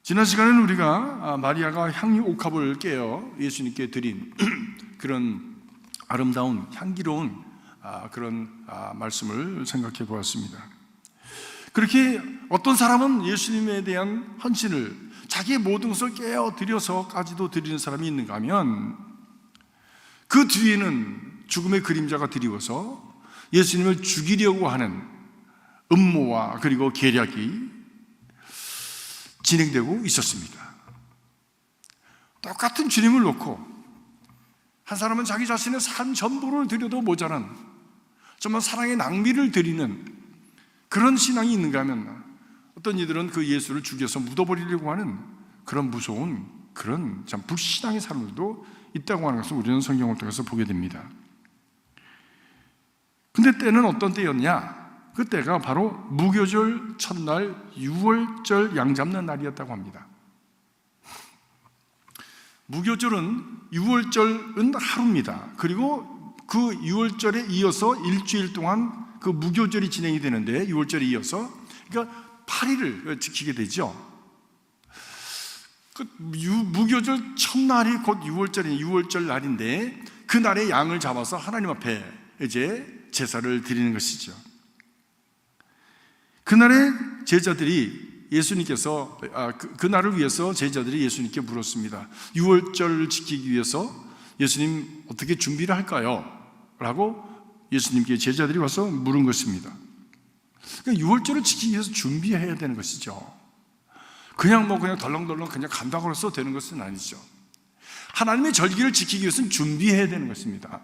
지난 시간에는 우리가 마리아가 향유 옥합을 깨어 예수님께 드린 그런 아름다운 향기로운 그런 말씀을 생각해 보았습니다. 그렇게 어떤 사람은 예수님에 대한 헌신을 자기의 모든 것을 깨어 드려서까지도 드리는 사람이 있는가 하면, 그 뒤에는 죽음의 그림자가 드리워서 예수님을 죽이려고 하는 음모와 그리고 계략이 진행되고 있었습니다. 똑같은 주님을 놓고 한 사람은 자기 자신의 삶 전부를 드려도 모자란 정말 사랑의 낭비를 드리는 그런 신앙이 있는가 하면, 어떤 이들은 그 예수를 죽여서 묻어버리려고 하는 그런 무서운 그런 참 불신앙의 사람들도 있다고 하는 것을 우리는 성경을 통해서 보게 됩니다. 근데 때는 어떤 때였냐? 그때가 바로 무교절 첫날 6월절 양 잡는 날이었다고 합니다. 무교절은 6월절은 하루입니다. 그리고 그 6월절에 이어서 일주일 동안 그 무교절이 진행이 되는데, 6월절에 이어서 그러니까 8일을 지키게 되죠. 그 무교절 첫날이 곧 6월절 날인데, 그 날에 양을 잡아서 하나님 앞에 이제 제사를 드리는 것이죠. 그날에 제자들이 예수님께서 그날을 위해서 제자들이 예수님께 물었습니다. 6월절을 지키기 위해서 예수님 어떻게 준비를 할까요? 라고 예수님께 제자들이 와서 물은 것입니다. 그러니까 6월절을 지키기 위해서 준비해야 되는 것이죠. 그냥 덜렁덜렁 그냥 간다고 해서 되는 것은 아니죠. 하나님의 절기를 지키기 위해서는 준비해야 되는 것입니다.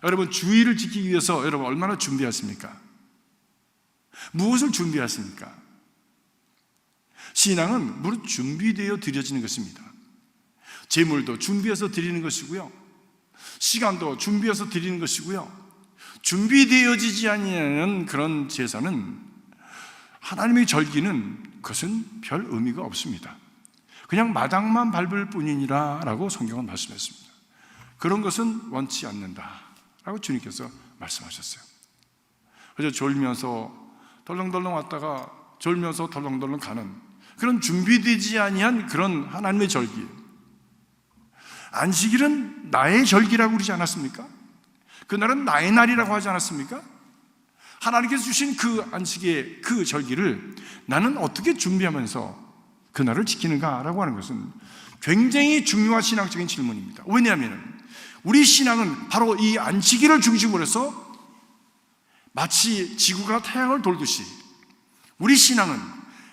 여러분, 주일을 지키기 위해서 여러분 얼마나 준비하십니까? 무엇을 준비하십니까? 신앙은 무릇 준비되어 드려지는 것입니다. 재물도 준비해서 드리는 것이고요, 시간도 준비해서 드리는 것이고요, 준비되어지지 아니하는 그런 제사는, 하나님의 절기는 그것은 별 의미가 없습니다. 그냥 마당만 밟을 뿐이니라 라고 성경은 말씀했습니다. 그런 것은 원치 않는다 라고 주님께서 말씀하셨어요. 그래서 졸면서 덜렁덜렁 왔다가 졸면서 덜렁덜렁 가는 그런 준비되지 아니한 그런 하나님의 절기, 안식일은 나의 절기라고 그러지 않았습니까? 그날은 나의 날이라고 하지 않았습니까? 하나님께서 주신 그 안식의 그 절기를 나는 어떻게 준비하면서 그날을 지키는가라고 하는 것은 굉장히 중요한 신앙적인 질문입니다. 왜냐하면 우리 신앙은 바로 이 안식일을 중심으로 해서 마치 지구가 태양을 돌듯이 우리 신앙은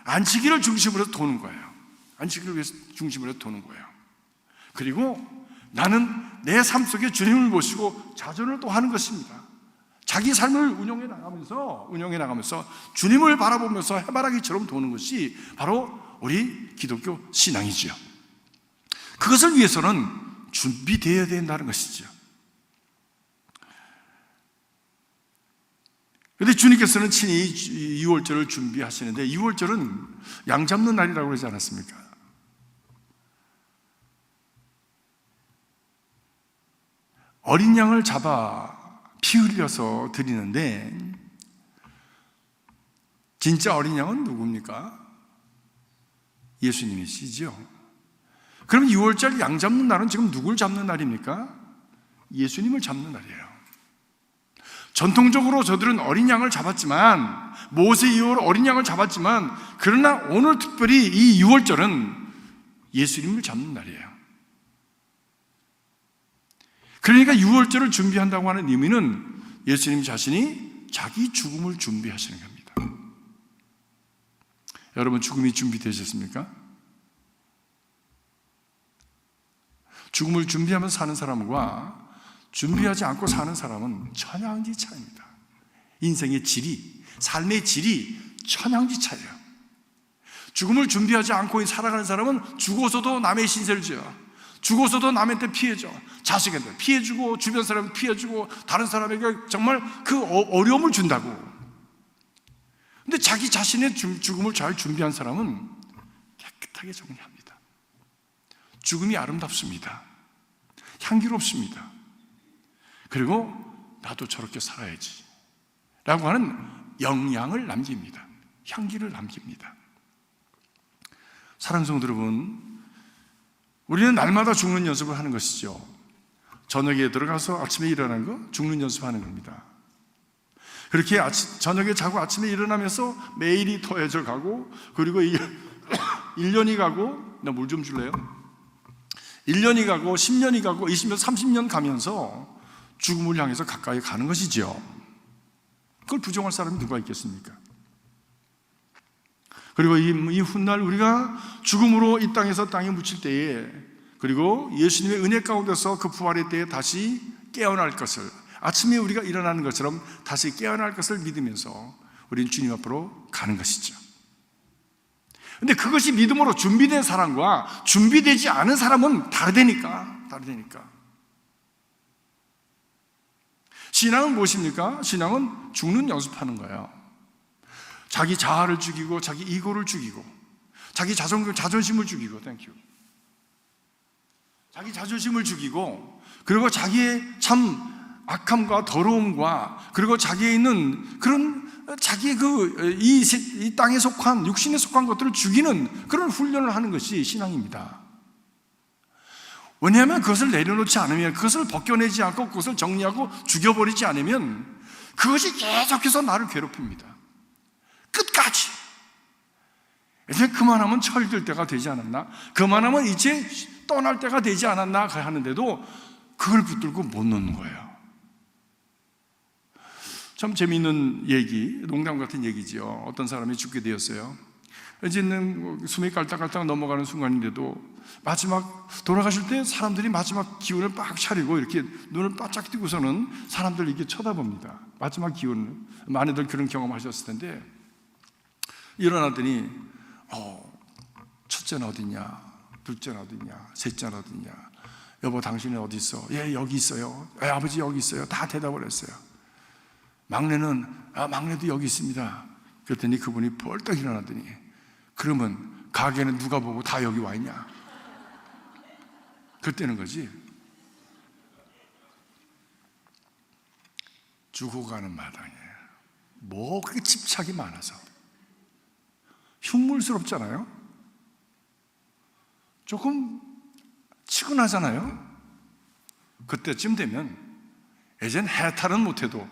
안식일을 중심으로 해서 도는 거예요. 안식일을 위해서 중심으로 해서 도는 거예요. 그리고 나는 내 삶 속에 주님을 모시고 자전을 또 하는 것입니다. 자기 삶을 운영해 나가면서 주님을 바라보면서 해바라기처럼 도는 것이 바로 우리 기독교 신앙이지요. 그것을 위해서는 준비되어야 된다는 것이죠. 그런데 주님께서는 친히 6월절을 준비하시는데, 6월절은 양 잡는 날이라고 그러지 않았습니까? 어린 양을 잡아 피 흘려서 드리는데, 진짜 어린 양은 누굽니까? 예수님이시죠. 그럼 6월절 양 잡는 날은 지금 누굴 잡는 날입니까? 예수님을 잡는 날이에요. 전통적으로 저들은 어린 양을 잡았지만, 모세 이후로 어린 양을 잡았지만, 그러나 오늘 특별히 이 6월절은 예수님을 잡는 날이에요. 그러니까 6월절을 준비한다고 하는 의미는 예수님 자신이 자기 죽음을 준비하시는 겁니다. 여러분, 죽음이 준비되셨습니까? 죽음을 준비하면서 사는 사람과 준비하지 않고 사는 사람은 천양지 차이입니다. 인생의 질이, 삶의 질이 천양지 차이에요. 죽음을 준비하지 않고 살아가는 사람은 죽어서도 남의 신세를 져요. 죽어서도 남한테 피해줘, 자식한테 피해주고, 주변 사람한테 피해주고, 다른 사람에게 정말 그 어려움을 준다고. 근데 자기 자신의 죽음을 잘 준비한 사람은 깨끗하게 정리합니다. 죽음이 아름답습니다. 향기롭습니다. 그리고 나도 저렇게 살아야지 라고 하는 영향을 남깁니다. 향기를 남깁니다. 사랑하는 성도 여러분, 우리는 날마다 죽는 연습을 하는 것이죠. 저녁에 들어가서 아침에 일어나는 거 죽는 연습하는 겁니다. 그렇게 저녁에 자고 아침에 일어나면서 매일이 더해져 가고, 그리고 1년이 가고, 나 물 좀 줄래요? 1년이 가고 10년이 가고 20년, 30년 가면서 죽음을 향해서 가까이 가는 것이죠. 그걸 부정할 사람이 누가 있겠습니까? 그리고 이 훗날 우리가 죽음으로 이 땅에서 땅에 묻힐 때에, 그리고 예수님의 은혜 가운데서 그 부활의 때에 다시 깨어날 것을, 아침에 우리가 일어나는 것처럼 다시 깨어날 것을 믿으면서 우리는 주님 앞으로 가는 것이죠. 근데 그것이 믿음으로 준비된 사람과 준비되지 않은 사람은 다르다니까. 신앙은 무엇입니까? 신앙은 죽는 연습하는 거예요. 자기 자아를 죽이고, 자기 이고를 죽이고, 자기 자존심을 죽이고, 자기 자존심을 죽이고, 그리고 자기의 참 악함과 더러움과, 그리고 자기에 있는 그런 자기의 이 땅에 속한, 육신에 속한 것들을 죽이는 그런 훈련을 하는 것이 신앙입니다. 왜냐하면 그것을 내려놓지 않으면, 그것을 벗겨내지 않고 그것을 정리하고 죽여버리지 않으면 그것이 계속해서 나를 괴롭힙니다. 끝까지. 이제 그만하면 철들 때가 되지 않았나? 그만하면 이제 떠날 때가 되지 않았나 하는데도 그걸 붙들고 못 놓는 거예요. 참 재미있는 얘기, 농담 같은 얘기지요. 어떤 사람이 죽게 되었어요. 이제는 숨이 깔딱깔딱 넘어가는 순간인데도 마지막 돌아가실 때 사람들이 마지막 기운을 빡 차리고 이렇게 눈을 바짝 뜨고서는 사람들 이렇게 쳐다봅니다. 마지막 기운, 많이들 그런 경험하셨을 텐데, 일어나더니 첫째는 어디냐, 둘째는 어디냐, 셋째는 어디냐, 여보 당신은 어디 있어? 예, 여기 있어요. 예, 아버지 여기 있어요. 다 대답을 했어요. 막내는 막내도 여기 있습니다. 그랬더니 그분이 벌떡 일어나더니, 그러면 가게는 누가 보고 다 여기 와 있냐? 그때는 거지. 죽어가는 마당에 뭐 그렇게 집착이 많아서 흉물스럽잖아요. 조금 치근하잖아요. 그때쯤 되면 이젠 해탈은 못해도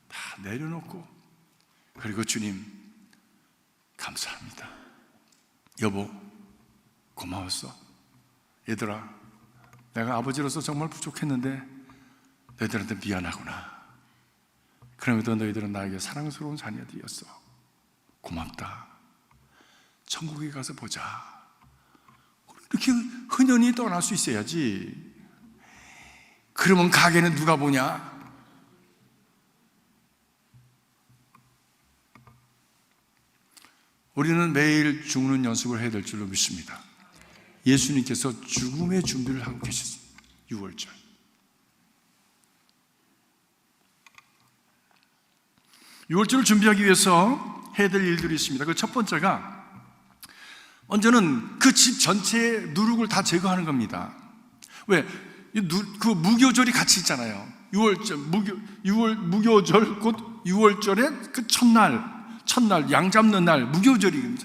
다 내려놓고, 그리고 주님 감사합니다. 여보 고마웠어. 얘들아 내가 아버지로서 정말 부족했는데 너희들한테 미안하구나. 그럼에도 너희들은 나에게 사랑스러운 자녀들이었어. 고맙다. 천국에 가서 보자. 이렇게 흔연히 떠날 수 있어야지. 그러면 가게는 누가 보냐? 우리는 매일 죽는 연습을 해야 될 줄로 믿습니다. 예수님께서 죽음의 준비를 하고 계셨습니다. 6월절. 유월절을 준비하기 위해서 해야 될 일들이 있습니다. 그 첫 번째가, 먼저는 그 집 전체의 누룩을 다 제거하는 겁니다. 왜? 그 무교절이 같이 있잖아요. 6월 무교절, 곧 6월절의 그 첫날 양 잡는 날, 무교절이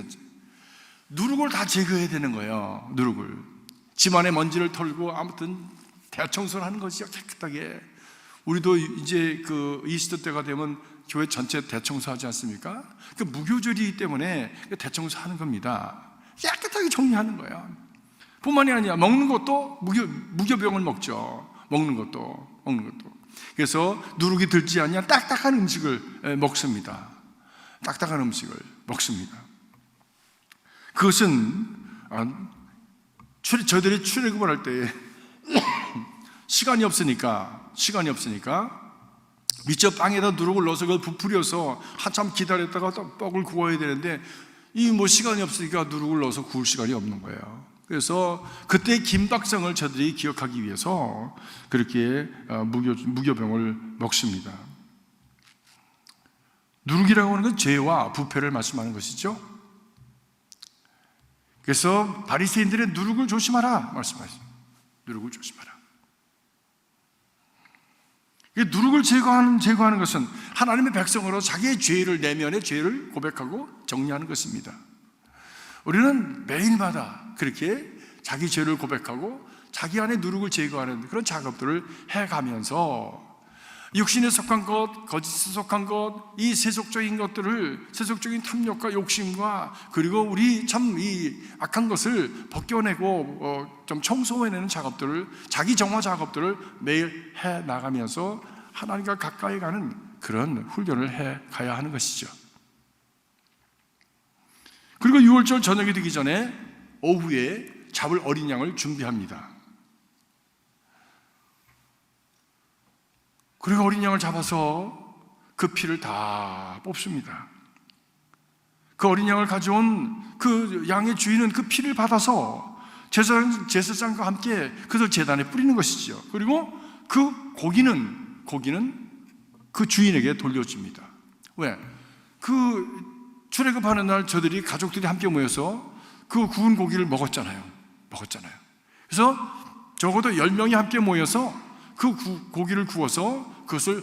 누룩을 다 제거해야 되는 거예요. 누룩을, 집안의 먼지를 털고, 아무튼 대청소를 하는 것이요, 깨끗하게. 우리도 이제 그 이스터 때가 되면 교회 전체 대청소하지 않습니까? 그 무교절이기 때문에 대청소하는 겁니다. 깨끗하게 정리하는 거예요. 뿐만이 아니라 먹는 것도 무교병을 먹죠. 먹는 것도. 그래서 누룩이 들지 않냐 딱딱한 음식을 먹습니다. 딱딱한 음식을 먹습니다. 그것은 저희들이 출애굽을 할 때 시간이 없으니까 밑접 빵에다 누룩을 넣어서 그걸 부풀려서 한참 기다렸다가 또 떡을 구워야 되는데, 시간이 없으니까 누룩을 넣어서 구울 시간이 없는 거예요. 그래서 그때 김박성을 저들이 기억하기 위해서 그렇게 무교병을 먹습니다. 누룩이라고 하는 건 죄와 부패를 말씀하는 것이죠. 그래서 바리새인들의 누룩을 조심하라 말씀하십니다. 누룩을 조심하라. 누룩을 제거하는 것은 하나님의 백성으로 자기의 죄를, 내면의 죄를 고백하고 정리하는 것입니다. 우리는 매일마다 그렇게 자기 죄를 고백하고 자기 안에 누룩을 제거하는 그런 작업들을 해가면서 육신에 속한 것, 거짓에 속한 것, 이 세속적인 것들을, 세속적인 탐욕과 욕심과 그리고 우리 참 이 악한 것을 벗겨내고 좀 청소해내는 작업들을, 자기 정화 작업들을 매일 해 나가면서 하나님과 가까이 가는 그런 훈련을 해 가야 하는 것이죠. 그리고 6월절 저녁이 되기 전에 오후에 잡을 어린 양을 준비합니다. 그리고 어린 양을 잡아서 그 피를 다 뽑습니다. 그 어린 양을 가져온 그 양의 주인은 그 피를 받아서 제사장과 함께 그것을 제단에 뿌리는 것이죠. 그리고 그 고기는 그 주인에게 돌려줍니다. 왜? 그 출애굽하는 날 저들이 가족들이 함께 모여서 그 구운 고기를 먹었잖아요. 그래서 적어도 10명이 함께 모여서 그 고기를 구워서 그것을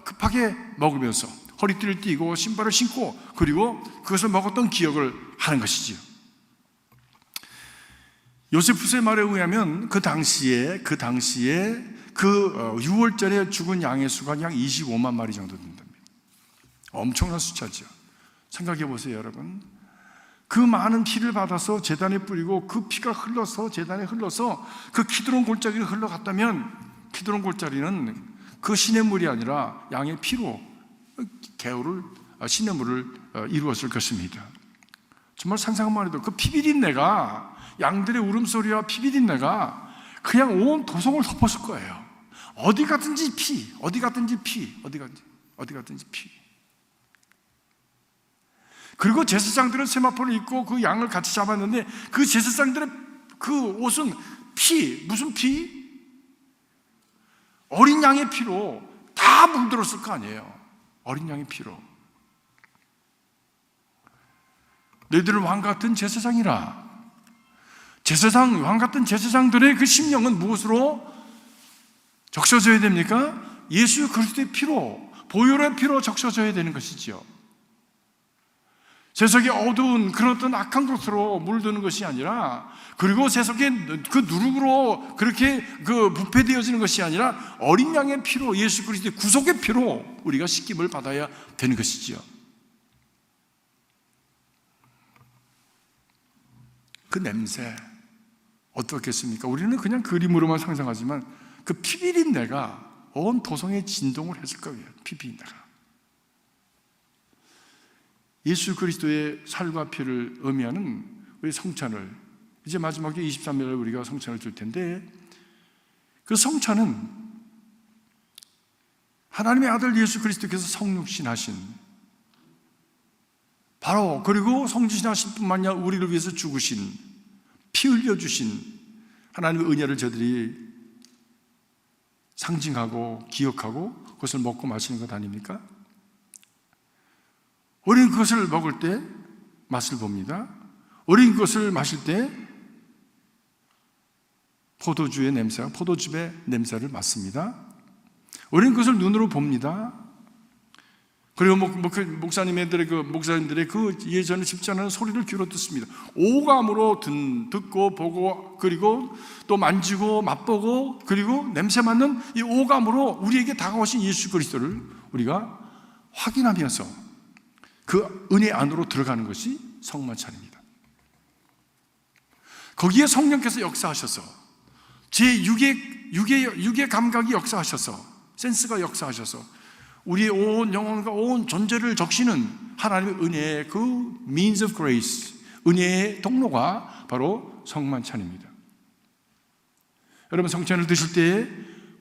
급하게 먹으면서 허리띠를 띠고 신발을 신고 그리고 그것을 먹었던 기억을 하는 것이지요. 요세푸스의 말에 의하면 그 당시에 그 6월절에 죽은 양의 수가 약 25만 마리 정도 된답니다. 엄청난 숫자죠. 생각해 보세요, 여러분. 그 많은 피를 받아서 제단에 뿌리고 그 피가 흘러서 제단에 흘러서 그 키드론 골짜기로 흘러갔다면 키드론 골짜기는 그 시냇물이 아니라 양의 피로 시냇물을 이루었을 것입니다. 정말 상상만 해도 그 피비린내가, 양들의 울음소리와 피비린내가 그냥 온 도성을 덮었을 거예요. 어디 가든지 피. 그리고 제사장들은 세마포를 입고 그 양을 같이 잡았는데 그 제사장들의 그 옷은 무슨 피? 어린 양의 피로 다 물들었을 거 아니에요. 어린 양의 피로. 너희들은 왕 같은 제사장이라. 왕 같은 제사장들의 그 심령은 무엇으로 적셔져야 됩니까? 예수 그리스도의 피로, 보혈의 피로 적셔져야 되는 것이지요. 세속의 어두운 그런 어떤 악한 것으로 물드는 것이 아니라, 그리고 세속의 그 누룩으로 그렇게 부패되어지는 것이 아니라 어린 양의 피로, 예수 그리스도의 구속의 피로 우리가 씻김을 받아야 되는 것이지요. 그 냄새 어떻겠습니까? 우리는 그냥 그림으로만 상상하지만 그 피비린내가 온 도성에 진동을 했을 거예요. 피비린내가. 예수 그리스도의 살과 피를 의미하는 우리 성찬을, 이제 마지막에 23일에 우리가 성찬을 줄 텐데, 그 성찬은 하나님의 아들 예수 그리스도께서 성육신하신, 바로 그리고 성육신하신 뿐만 아니라 우리를 위해서 죽으신, 피 흘려주신 하나님의 은혜를 저들이 상징하고 기억하고 그것을 먹고 마시는 것 아닙니까? 우리는 그것을 먹을 때 맛을 봅니다. 우리는 그것을 마실 때 포도주의 냄새와 포도즙의 냄새를 맡습니다. 우리는 그것을 눈으로 봅니다. 그리고 목사님들의 그 예전에 쉽지 않은 소리를 귀로 듣습니다. 오감으로 듣고 보고 그리고 또 만지고 맛보고 그리고 냄새 맡는 이 오감으로 우리에게 다가오신 예수 그리스도를 우리가 확인하면서 그 은혜 안으로 들어가는 것이 성만찬입니다. 거기에 성령께서 역사하셔서 제6의 감각이 역사하셔서, 센스가 역사하셔서 우리의 온 영혼과 온 존재를 적시는 하나님의 은혜의 그 means of grace, 은혜의 통로가 바로 성만찬입니다. 여러분, 성찬을 드실 때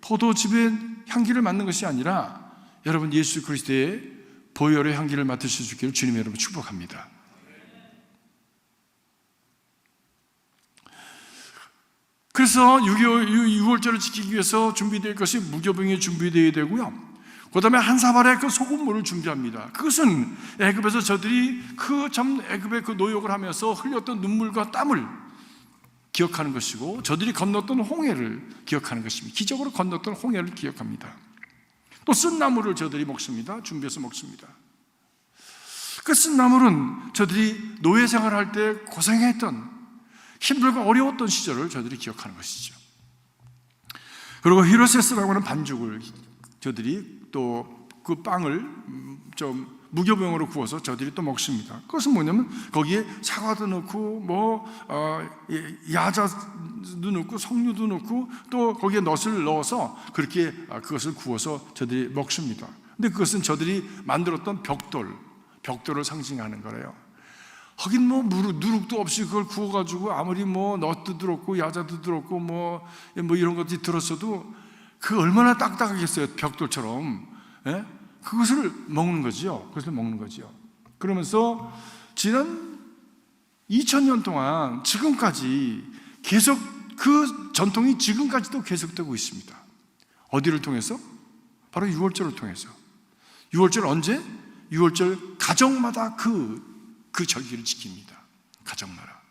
포도즙의 향기를 맡는 것이 아니라 여러분 예수 그리스도의 보혈의 향기를 맡으실 수 있기를 주님 여러분 축복합니다. 그래서 6월절을 지키기 위해서 준비될 것이 무교병이 준비되어야 되고요, 그 다음에 한 사발의 그 소금물을 준비합니다. 그것은 애굽에서 저들이 애굽의 그 노역을 하면서 흘렸던 눈물과 땀을 기억하는 것이고, 저들이 건넜던 홍해를 기억하는 것입니다. 기적으로 건넜던 홍해를 기억합니다. 또 쓴나물을 저들이 먹습니다. 준비해서 먹습니다. 그 쓴나물은 저들이 노예 생활할 때 고생했던, 힘들고 어려웠던 시절을 저들이 기억하는 것이죠. 그리고 히로세스라고 하는 반죽을 저들이 또 그 빵을 좀 무교병으로 구워서 저들이 또 먹습니다. 그것은 뭐냐면 거기에 사과도 넣고 야자도 넣고 석류도 넣고 또 거기에 넛을 넣어서 그렇게 그것을 구워서 저들이 먹습니다. 근데 그것은 저들이 만들었던 벽돌을 상징하는 거래요. 하긴 누룩도 없이 그걸 구워가지고 아무리 넛도 들었고 야자도 들었고 뭐 이런 것들이 들었어도 그 얼마나 딱딱하겠어요, 벽돌처럼. 예? 그것을 먹는 거죠. 그러면서 지난 2000년 동안 지금까지 계속 그 전통이 지금까지도 계속되고 있습니다. 어디를 통해서? 바로 유월절을 통해서. 유월절 언제? 유월절 가정마다 그 절기를 지킵니다. 가정마다.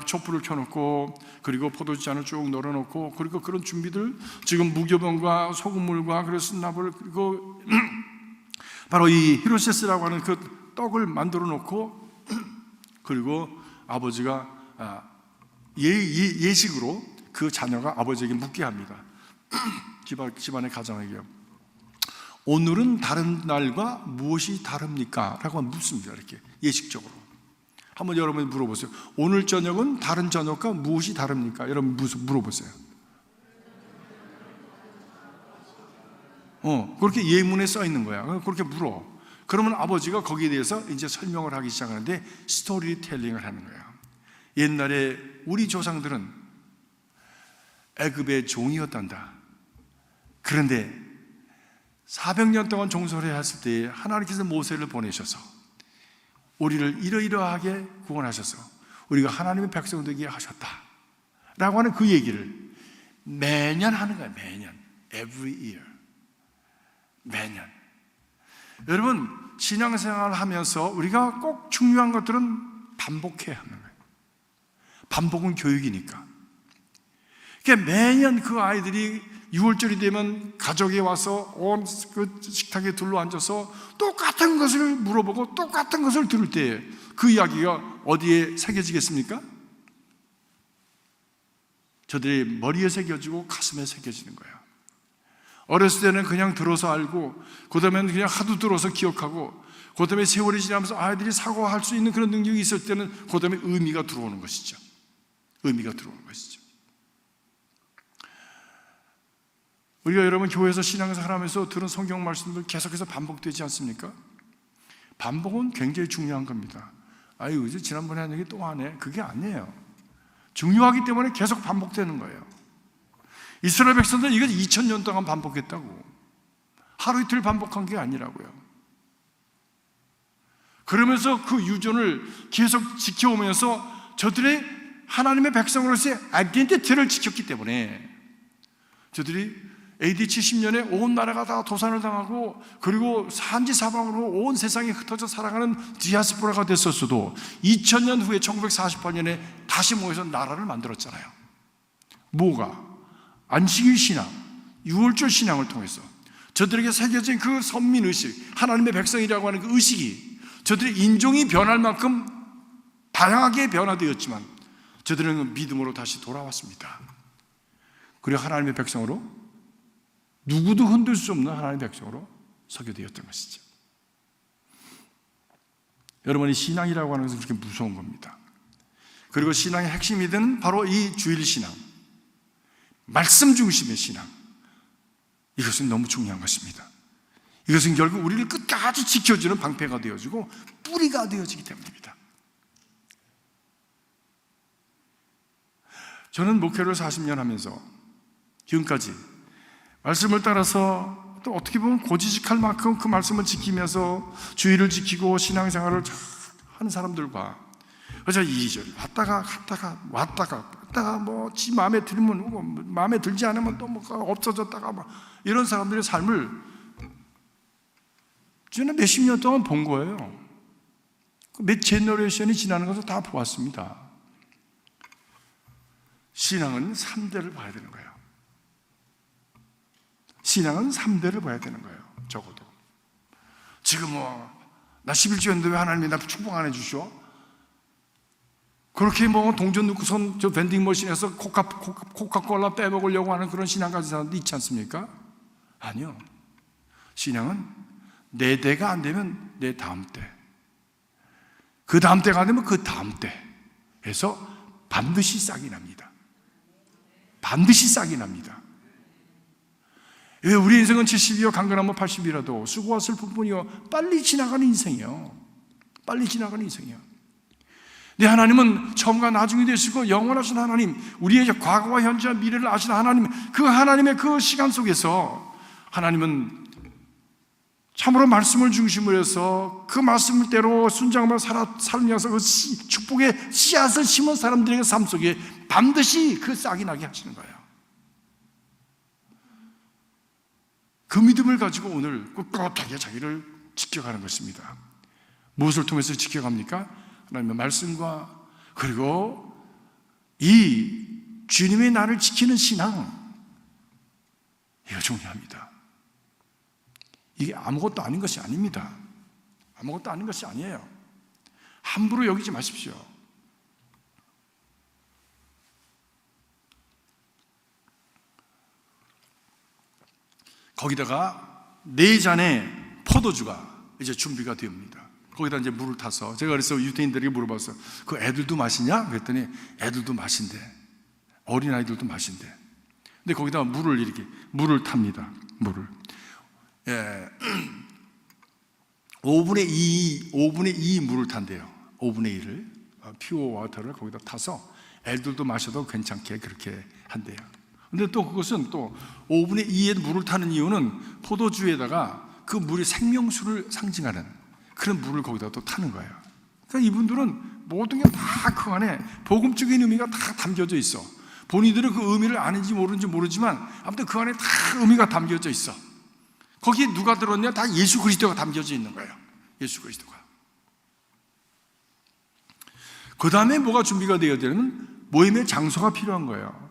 촛불을 켜놓고 그리고 포도주잔을 쭉 널어놓고 그리고 그런 준비들, 지금 무교병과 소금물과 그리고 쓴나물 그리고 바로 이 히로세스라고 하는 그 떡을 만들어 놓고 그리고 아버지가 예식으로 그 자녀가 아버지에게 묻게 합니다. 집안의 가정에게 오늘은 다른 날과 무엇이 다릅니까? 라고 묻습니다. 이렇게 예식적으로. 한번 여러분이 물어보세요. 오늘 저녁은 다른 저녁과 무엇이 다릅니까? 여러분 물어보세요. 그렇게 예문에 써 있는 거야. 그렇게 물어. 그러면 아버지가 거기에 대해서 이제 설명을 하기 시작하는데 스토리텔링을 하는 거야. 옛날에 우리 조상들은 애굽의 종이었단다. 그런데 400년 동안 종살이 했을 때 하나님께서 모세를 보내셔서 우리를 이러이러하게 구원하셔서 우리가 하나님의 백성 되게 하셨다 라고 하는 그 얘기를 매년 하는 거예요. 매년. Every year. 매년. 여러분, 신앙생활을 하면서 우리가 꼭 중요한 것들은 반복해야 하는 거예요. 반복은 교육이니까. 그러니까 매년 그 아이들이 6월절이 되면 가족이 와서 온 그 식탁에 둘러앉아서 똑같은 것을 물어보고 똑같은 것을 들을 때 그 이야기가 어디에 새겨지겠습니까? 저들의 머리에 새겨지고 가슴에 새겨지는 거예요. 어렸을 때는 그냥 들어서 알고, 그 다음에는 그냥 하도 들어서 기억하고, 그 다음에 세월이 지나면서 아이들이 사고할 수 있는 그런 능력이 있을 때는 그 다음에 의미가 들어오는 것이죠. 의미가 들어오는 것이죠. 우리가 여러분 교회에서 신앙생활 하면서 들은 성경 말씀들 계속해서 반복되지 않습니까? 반복은 굉장히 중요한 겁니다. 아유, 이제 지난번에 한 얘기 또 하네. 그게 아니에요. 중요하기 때문에 계속 반복되는 거예요. 이스라엘 백성들은 이거 2000년 동안 반복했다고. 하루 이틀 반복한 게 아니라고요. 그러면서 그 유전을 계속 지켜오면서 저들의 하나님의 백성으로서의 아이덴티티를 지켰기 때문에 저들이 AD 70년에 온 나라가 다 도산을 당하고 그리고 산지 사방으로 온 세상에 흩어져 살아가는 디아스포라가 됐었어도 2000년 후에 1948년에 다시 모여서 나라를 만들었잖아요. 뭐가? 안식일 신앙, 유월절 신앙을 통해서 저들에게 새겨진 그 선민의식, 하나님의 백성이라고 하는 그 의식이 저들의 인종이 변할 만큼 다양하게 변화되었지만 저들은 믿음으로 다시 돌아왔습니다. 그리고 하나님의 백성으로, 누구도 흔들 수 없는 하나님의 백성으로 서게 되었던 것이죠. 여러분이 신앙이라고 하는 것은 그렇게 무서운 겁니다. 그리고 신앙의 핵심이든 바로 이 주일 신앙, 말씀 중심의 신앙, 이것은 너무 중요한 것입니다. 이것은 결국 우리를 끝까지 지켜주는 방패가 되어지고 뿌리가 되어지기 때문입니다. 저는 목회를 40년 하면서 지금까지 말씀을 따라서 또 어떻게 보면 고지식할 만큼 그 말씀을 지키면서 주의를 지키고 신앙생활을 하는 사람들과 그래서 이리저리 왔다가 뭐 지 마음에 들면 오고 마음에 들지 않으면 또 뭐 없어졌다가 막 이런 사람들의 삶을 저는 몇십 년 동안 본 거예요. 몇 제너레이션이 지나는 것을 다 보았습니다. 신앙은 3대를 봐야 되는 거예요. 신앙은 3대를 봐야 되는 거예요. 적어도 지금 나 11조 했는데 왜 하나님이 나 축복 안 해주셔? 그렇게 뭐 동전 넣고선 저 밴딩머신에서 코카콜라 빼먹으려고 하는 그런 신앙 가진 사람도 있지 않습니까? 아니요. 신앙은 내 대가 안 되면 내 다음 때, 그 다음 때가 안 되면 그 다음 때 해서 반드시 싹이 납니다. 반드시 싹이 납니다. 왜 우리 인생은 70이요 강건하면 80이라도 수고와 슬픔뿐이요 빨리 지나가는 인생이요. 빨리 지나가는 인생이요. 네, 하나님은 처음과 나중이 되시고 영원하신 하나님, 우리의 과거와 현재와 미래를 아시는 하나님, 그 하나님의 그 시간 속에서 하나님은 참으로 말씀을 중심으로 해서 그 말씀대로 순종하며 살면서 그 축복의 씨앗을 심은 사람들의 삶 속에 반드시 그 싹이 나게 하시는 거예요. 그 믿음을 가지고 오늘 꿋꿋하게 자기를 지켜가는 것입니다. 무엇을 통해서 지켜갑니까? 하나님의 말씀과, 그리고 이 주님의 나를 지키는 신앙, 이거 중요합니다. 이게 아무것도 아닌 것이 아닙니다. 아무것도 아닌 것이 아니에요. 함부로 여기지 마십시오. 거기다가 4잔의 포도주가 이제 준비가 됩니다. 거기다 이제 물을 타서, 제가 그래서 유대인들에게 물어봤어요. 그 애들도 마시냐? 그랬더니 애들도 마신대. 어린아이들도 마신대. 근데 거기다가 물을 탑니다. 물을. 5분의 2 물을 탄대요. 5분의 1을, 퓨어 워터를 거기다 타서 애들도 마셔도 괜찮게 그렇게 한대요. 근데 또 그것은 또 5분의 2의 물을 타는 이유는 포도주에다가 그 물이 생명수를 상징하는 그런 물을 거기다 또 타는 거예요. 그러니까 이분들은 모든 게 다 그 안에 복음적인 의미가 다 담겨져 있어. 본인들은 그 의미를 아는지 모르는지 모르지만 아무튼 그 안에 다 의미가 담겨져 있어. 거기에 누가 들었냐? 다 예수 그리스도가 담겨져 있는 거예요. 예수 그리스도가. 그 다음에 뭐가 준비가 되어야 되냐면 모임의 장소가 필요한 거예요.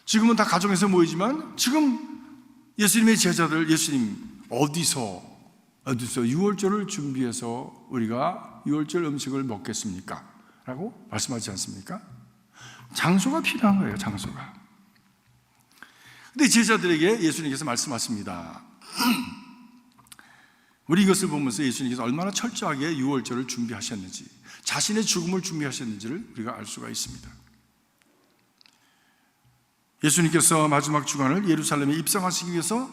지금은 다 가정에서 모이지만 지금 예수님의 제자들, 예수님 어디서 유월절을 준비해서 우리가 유월절 음식을 먹겠습니까? 라고 말씀하지 않습니까? 장소가 필요한 거예요. 장소가. 근데 제자들에게 예수님께서 말씀하십니다. 우리 이것을 보면서 예수님께서 얼마나 철저하게 유월절을 준비하셨는지, 자신의 죽음을 준비하셨는지를 우리가 알 수가 있습니다. 예수님께서 마지막 주간을 예루살렘에 입성하시기 위해서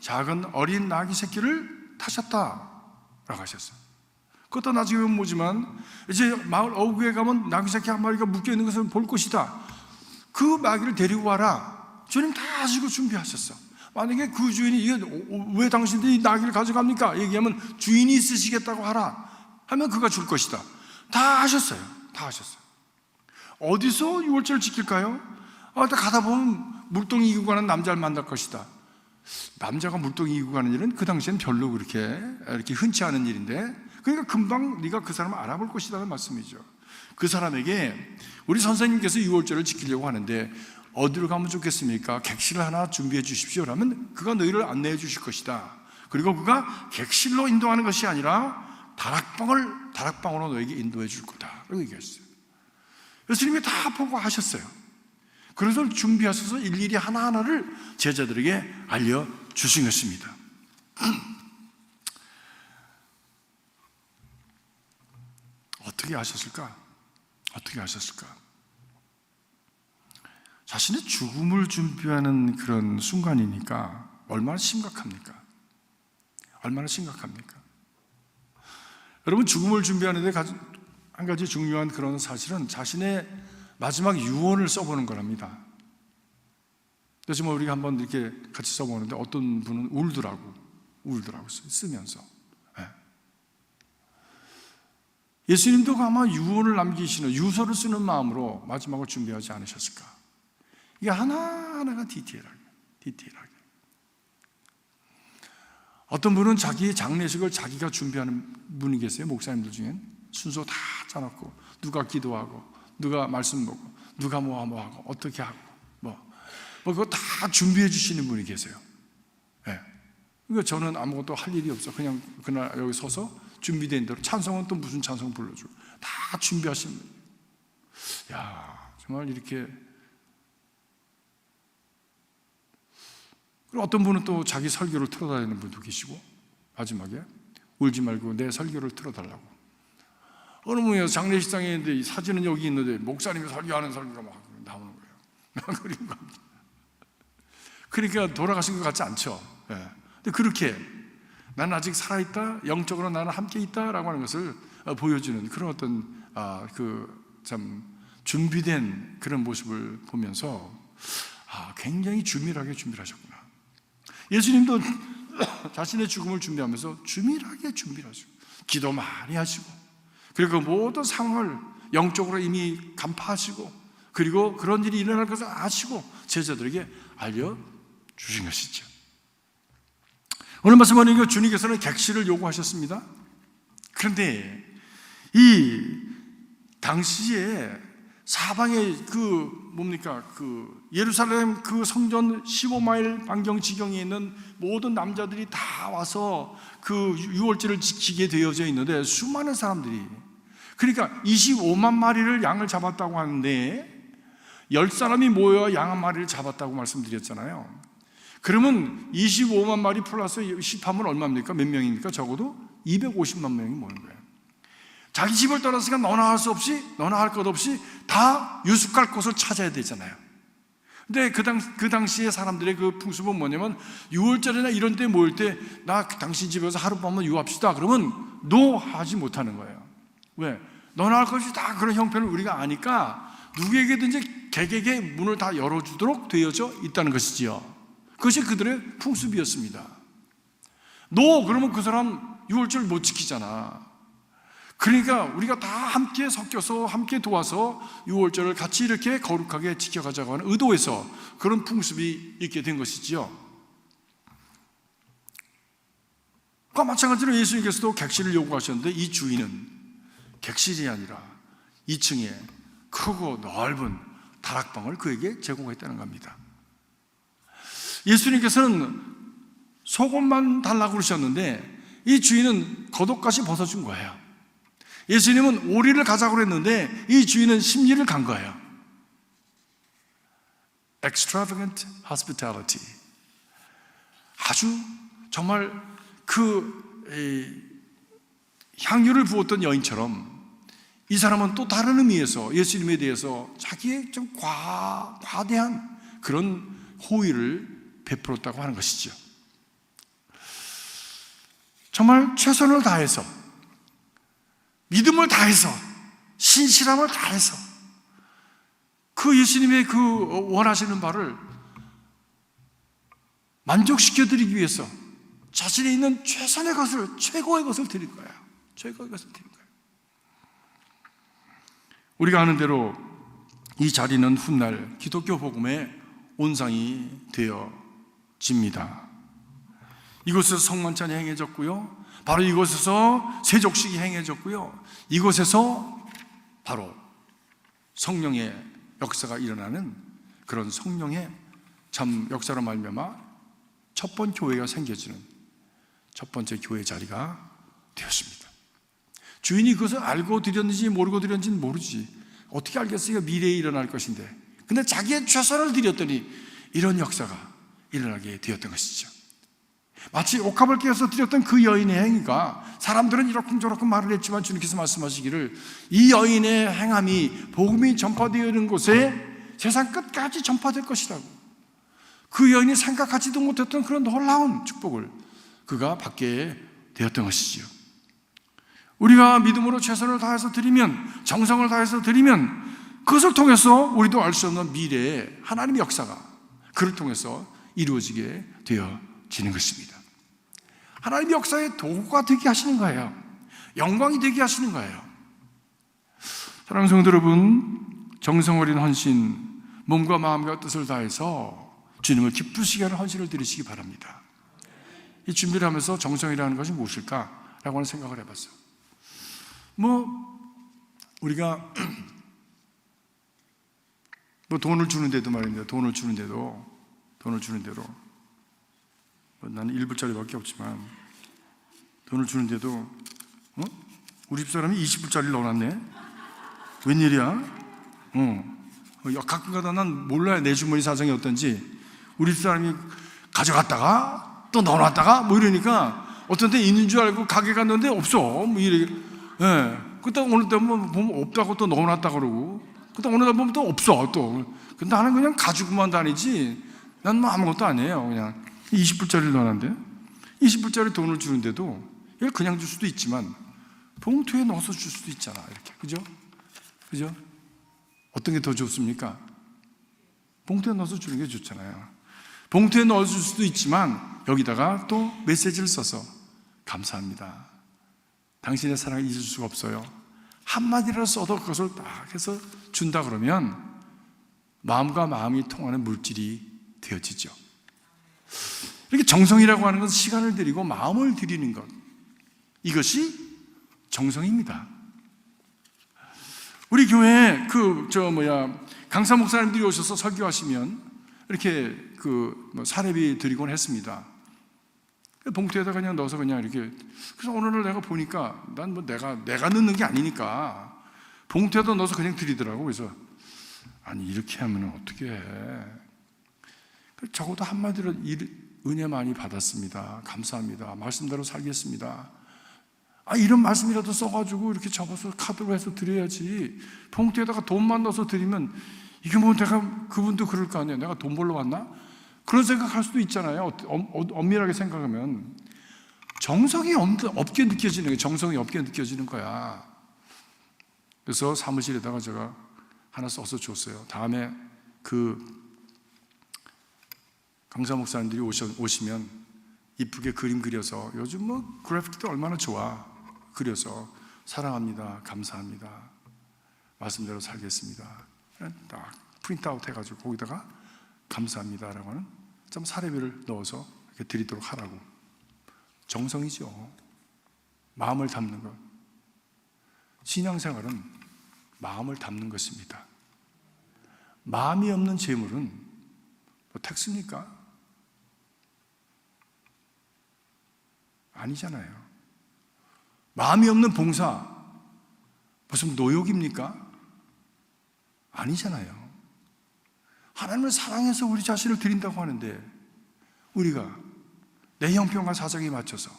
작은 어린 나귀 새끼를 타셨다라고 하셨어요. 그것도 나중에 보면 뭐지만 이제 마을 어귀에 가면 나귀 새끼 한 마리가 묶여있는 것을 볼 것이다. 그 나귀를 데리고 와라. 주님 다 하시고 준비하셨어. 만약에 그 주인이 이게 왜 당신들이 이 나귀를 가져갑니까? 얘기하면 주인이 있으시겠다고 하라 하면 그가 줄 것이다. 다 하셨어요. 다 하셨어요. 어디서 유월절을 지킬까요? 가다 보면 물동이 이고 가는 남자를 만날 것이다. 남자가 물동이 이고 가는 일은 그 당시엔 별로 이렇게 흔치 않은 일인데, 그러니까 금방 네가 그 사람을 알아볼 것이라는 말씀이죠. 그 사람에게 우리 선생님께서 유월절을 지키려고 하는데 어디로 가면 좋겠습니까? 객실을 하나 준비해 주십시오. 라면 그가 너희를 안내해 주실 것이다. 그리고 그가 객실로 인도하는 것이 아니라 다락방으로 너에게 인도해 줄 거다. 라고 얘기했어요. 예수님이 다 보고 하셨어요. 그래서 준비하셔서 일일이 하나하나를 제자들에게 알려주신 것입니다. 어떻게 하셨을까? 어떻게 하셨을까? 자신의 죽음을 준비하는 그런 순간이니까 얼마나 심각합니까? 얼마나 심각합니까? 여러분, 죽음을 준비하는데 한 가지 중요한 그런 사실은 자신의 마지막 유언을 써보는 거랍니다. 그래서 우리가 한번 이렇게 같이 써보는데 어떤 분은 울더라고 쓰면서. 예수님도 아마 유언을 남기시는, 유서를 쓰는 마음으로 마지막을 준비하지 않으셨을까? 이게 하나하나가 디테일하게. 어떤 분은 자기의 장례식을 자기가 준비하는 분이 계세요. 목사님들 중엔 순서 다 짜놓고 누가 기도하고 누가 말씀 보고 누가 뭐 하고 어떻게 하고 그거 다 준비해 주시는 분이 계세요. 그러니까 저는 아무것도 할 일이 없어. 그냥 그날 여기 서서 준비된 대로. 찬송은 또 무슨 찬송 불러주고 다 준비하시는 거예요. 야, 정말 이렇게. 그리고 어떤 분은 또 자기 설교를 틀어달라는 분도 계시고, 마지막에 울지 말고 내 설교를 틀어달라고. 어느 분이 장례식장에 있는데 사진은 여기 있는데 목사님이 설교하는 설교가 막 나오는 거예요. 그린 겁니다. 그러니까 돌아가신 것 같지 않죠. 예. 근데 그렇게 나는 아직 살아있다, 영적으로 나는 함께 있다라고 하는 것을 보여주는 그런 어떤 참 준비된 그런 모습을 보면서 굉장히 주밀하게 준비하셨구나. 예수님도 자신의 죽음을 준비하면서 주밀하게 준비하시고 기도 많이 하시고, 그리고 모든 상황을 영적으로 이미 간파하시고, 그리고 그런 일이 일어날 것을 아시고 제자들에게 알려주신 것이죠. 오늘 말씀 보니까 주님께서는 객실을 요구하셨습니다. 그런데 이 당시에 사방에 예루살렘 그 성전 15마일 반경 지경에 있는 모든 남자들이 다 와서 그 유월절을 지키게 되어져 있는데, 수많은 사람들이, 그러니까 25만 마리를 양을 잡았다고 하는데 10사람이 모여 양 한 마리를 잡았다고 말씀드렸잖아요. 그러면 25만 마리 플러스 10하면 얼마입니까? 몇 명입니까? 적어도 250만 명이 모는 거예요. 자기 집을 떠났으니까 너나 할 것 없이 다 유숙할 곳을 찾아야 되잖아요. 근데 그 당시에 사람들의 그 풍습은 뭐냐면, 6월절이나 이런 때 모일 때 나 당신 집에서 하룻밤만 유합시다 그러면 노 하지 못하는 거예요. 왜? 너나 할 것이 다 그런 형편을 우리가 아니까 누구에게든지 객에게 문을 다 열어주도록 되어져 있다는 것이지요. 그것이 그들의 풍습이었습니다. 노 그러면 그 사람 6월절 못 지키잖아. 그러니까 우리가 다 함께 섞여서 함께 도와서 6월절을 같이 이렇게 거룩하게 지켜가자고 하는 의도에서 그런 풍습이 있게 된 것이지요. 그와 마찬가지로 예수님께서도 객실을 요구하셨는데, 이 주인은 객실이 아니라 2층에 크고 넓은 다락방을 그에게 제공했다는 겁니다. 예수님께서는 속옷만 달라고 그러셨는데 이 주인은 겉옷까지 벗어준 거예요. 예수님은 오리를 가자고 그랬는데 이 주인은 심리를 간 거예요. Extravagant hospitality. 아주 정말 향유를 부었던 여인처럼 이 사람은 또 다른 의미에서 예수님에 대해서 자기의 좀 과대한 그런 호의를 베풀었다고 하는 것이죠. 정말 최선을 다해서, 믿음을 다해서, 신실함을 다해서 그 예수님의 그 원하시는 바를 만족시켜드리기 위해서 자신이 있는 최선의 것을, 최고의 것을 드릴 거예요. 최고의 것을 드릴 거예요. 우리가 아는 대로 이 자리는 훗날 기독교 복음의 온상이 되어집니다. 이곳에서 성만찬이 행해졌고요, 바로 이곳에서 세족식이 행해졌고요, 이곳에서 바로 성령의 역사가 일어나는 그런 성령의 참 역사로 말미암아 첫 번 교회가 생겨지는 첫 번째 교회 자리가 되었습니다. 주인이 그것을 알고 드렸는지 모르고 드렸는지는 모르지, 어떻게 알겠어요? 미래에 일어날 것인데. 근데 자기의 최선을 드렸더니 이런 역사가 일어나게 되었던 것이죠. 마치 옥합을 깨어서 드렸던 그 여인의 행위가, 사람들은 이러쿵저러쿵 말을 했지만 주님께서 말씀하시기를 이 여인의 행함이 복음이 전파되어 있는 곳에 세상 끝까지 전파될 것이라고, 그 여인이 생각하지도 못했던 그런 놀라운 축복을 그가 받게 되었던 것이지요. 우리가 믿음으로 최선을 다해서 드리면, 정성을 다해서 드리면 그것을 통해서 우리도 알 수 없는 미래의 하나님의 역사가 그를 통해서 이루어지게 되어지는 것입니다. 하나님의 역사의 도구가 되게 하시는 거예요. 영광이 되게 하시는 거예요. 사랑하는 성도 여러분, 정성 어린 헌신, 몸과 마음과 뜻을 다해서 주님을 기쁘시게 하는 헌신을 드리시기 바랍니다. 이 준비를 하면서 정성이라는 것이 무엇일까? 라고 하는 생각을 해봤어요. 우리가 돈을 주는데도 말입니다. 돈을 주는데도 나는 1불짜리밖에 없지만 돈을 주는데도 우리 집사람이 20불짜리를 넣어놨네. 웬일이야? 가끔가다 난 몰라요, 내 주머니 사정이 어떤지. 우리 집사람이 가져갔다가 또 넣어놨다가 뭐 이러니까 어떤 데 있는 줄 알고 가게 갔는데 없어. 뭐 이래. 예. 그때 어느 때 보면 없다고 또 넣어놨다 그러고, 그때 어느 날 보면 또 없어 또. 근데 나는 그냥 가지고만 다니지, 난 뭐 아무것도 아니에요. 그냥 20불짜리를 넣어놨는데, 20불짜리 돈을 주는데도 이걸 그냥 줄 수도 있지만 봉투에 넣어서 줄 수도 있잖아, 이렇게. 그죠? 어떤 게 더 좋습니까? 봉투에 넣어서 주는 게 좋잖아요. 봉투에 넣어줄 수도 있지만 여기다가 또 메시지를 써서 감사합니다, 당신의 사랑을 잊을 수가 없어요, 한마디라도 써도 그것을 딱 해서 준다 그러면 마음과 마음이 통하는 물질이 되어지죠. 이렇게 정성이라고 하는 것은 시간을 들이고 마음을 들이는 것, 이것이 정성입니다. 우리 교회에 강사 목사님들이 오셔서 설교하시면 이렇게 사례비 드리곤 했습니다. 봉투에다 그냥 넣어서 그냥 이렇게. 그래서 어느 날 내가 보니까 난 뭐 내가 넣는 게 아니니까 봉투에다 넣어서 그냥 드리더라고. 그래서 아니, 이렇게 하면 어떻게 해? 적어도 한마디로 은혜 많이 받았습니다, 감사합니다, 말씀대로 살겠습니다, 이런 말씀이라도 써가지고 이렇게 적어서 카드로 해서 드려야지. 봉투에다가 돈만 넣어서 드리면 이게 뭐 내가, 그분도 그럴 거 아니에요, 내가 돈 벌러 왔나? 그런 생각할 수도 있잖아요. 엄밀하게 생각하면 정성이 없게 느껴지는 거예요. 정성이 없게 느껴지는 거야. 그래서 사무실에다가 제가 하나 써서 줬어요. 다음에 강사 목사님들이 오시면 이쁘게 그림 그려서, 요즘 뭐 그래피티도 얼마나 좋아, 그려서 사랑합니다, 감사합니다, 말씀대로 살겠습니다, 딱 프린트아웃 해가지고 거기다가 감사합니다라고 하는 좀 사례비를 넣어서 이렇게 드리도록 하라고. 정성이죠. 마음을 담는 것. 신앙생활은 마음을 담는 것입니다. 마음이 없는 재물은 뭐 택스입니까? 아니잖아요. 마음이 없는 봉사 무슨 노역입니까? 아니잖아요. 하나님을 사랑해서 우리 자신을 드린다고 하는데, 우리가 내 형편과 사정에 맞춰서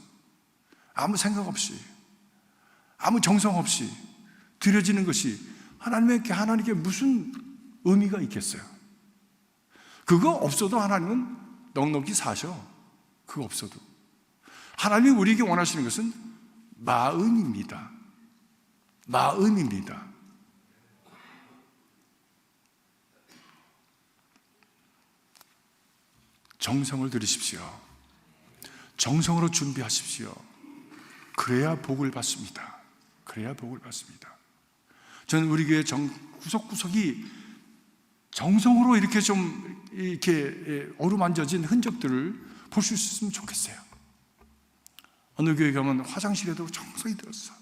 아무 생각 없이, 아무 정성 없이 드려지는 것이 하나님께 무슨 의미가 있겠어요? 그거 없어도 하나님은 넉넉히 사셔. 그거 없어도. 하나님이 우리에게 원하시는 것은 마음입니다. 마음입니다. 정성을 들이십시오. 정성으로 준비하십시오. 그래야 복을 받습니다. 그래야 복을 받습니다. 저는 우리 교회 구석구석이 정성으로 이렇게 어루만져진 흔적들을 볼 수 있으면 좋겠어요. 어느 교회 가면 화장실에도 정성이 들었어,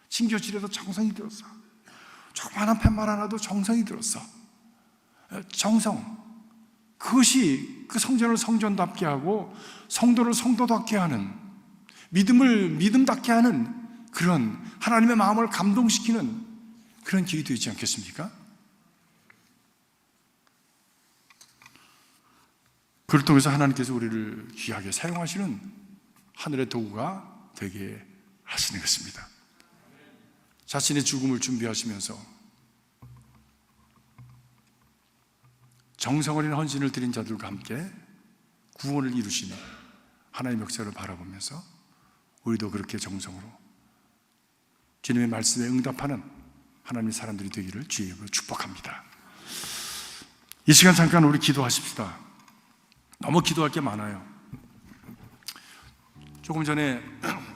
신교실에도 정성이 들었어, 조그마한 팻말 하나도 정성이 들었어. 정성, 그것이 그 성전을 성전답게 하고 성도를 성도답게 하는, 믿음을 믿음답게 하는 그런 하나님의 마음을 감동시키는 그런 길이 되지 않겠습니까? 그를 통해서 하나님께서 우리를 귀하게 사용하시는 하늘의 도구가 되게 하시는 것입니다. 자신의 죽음을 준비하시면서 정성 어린 헌신을 드린 자들과 함께 구원을 이루시는 하나님의 역사를 바라보면서 우리도 그렇게 정성으로 주님의 말씀에 응답하는 하나님의 사람들이 되기를 주의 이름으로 축복합니다. 이 시간 잠깐 우리 기도하십시다. 너무 기도할 게 많아요. 조금 전에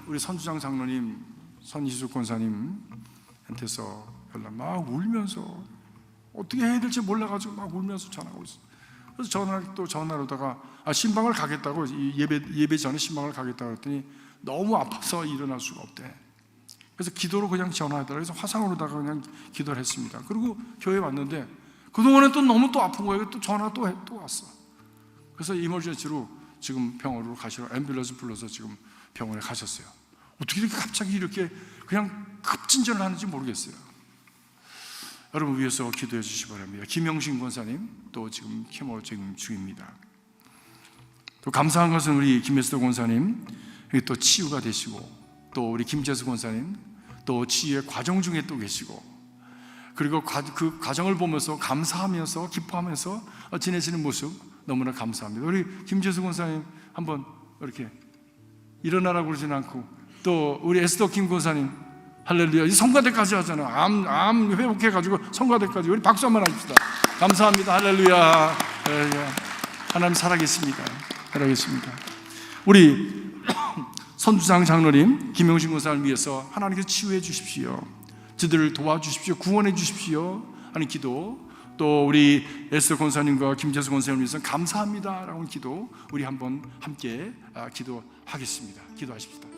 우리 선주장 장로님, 선희숙 권사님한테서 연락 막 울면서 어떻게 해야 될지 몰라가지고 막 울면서 전화하고 있어. 그래서 전화를 오다가 신방을 가겠다고, 예배 전에 신방을 가겠다고 했더니 너무 아파서 일어날 수가 없대. 그래서 기도로 그냥 전화하더라. 그래서 화상으로다가 그냥 기도를 했습니다. 그리고 교회 왔는데 그동안에 또 너무 또 아픈 거예요. 또 전화 또 왔어. 그래서 이머전시로 지금 병원으로 가시러 앰뷸런스 불러서 지금 병원에 가셨어요. 어떻게 이렇게 갑자기 이렇게 그냥 급진전을 하는지 모르겠어요. 여러분 위해서 기도해 주시기 바랍니다. 김영신 권사님 또 지금 케모 중입니다. 또 감사한 것은 우리 김혜수 권사님 또 치유가 되시고, 또 우리 김재수 권사님 또 치유의 과정 중에 또 계시고, 그리고 그 과정을 보면서 감사하면서 기뻐하면서 지내시는 모습 너무나 감사합니다. 우리 김재수 권사님 한번 이렇게 일어나라고 그러진 않고, 또 우리 에스더 김 권사님 할렐루야, 이 성가대까지 하잖아. 암 회복해가지고 성가대까지. 우리 박수 한번 하십시다. 감사합니다. 할렐루야. 할렐루야. 하나님 살아계십니다. 살아계십니다. 우리 선주상 장로님 김영신 권사를 위해서 하나님께서 치유해 주십시오. 저들을 도와주십시오. 구원해 주십시오 하는 기도, 또 우리 에스더 권사님과 김재수 권사님을 위해서 감사합니다 라는 기도, 우리 한번 함께 기도하겠습니다. 기도하십시다.